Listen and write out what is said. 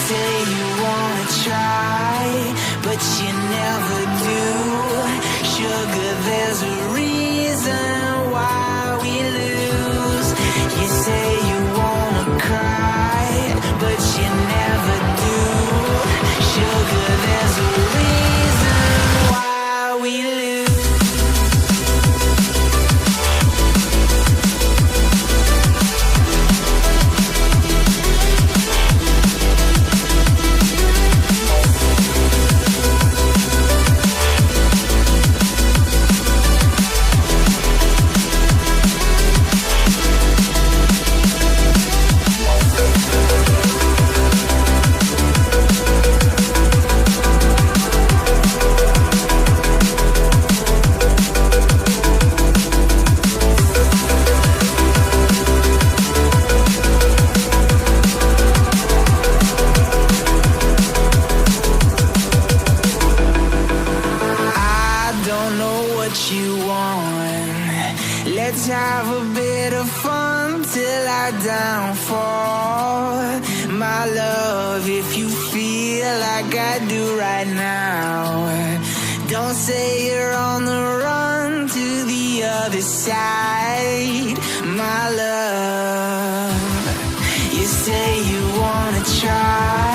say you wanna try, but you never do. Sugar, there's a reason why we lose. You say you wanna cry, but you never do. Sugar, there's a reason why we lose. Let's have a bit of fun till I downfall. My love, if you feel like I do right now, don't say you're on the run to the other side. My love, you say you wanna try,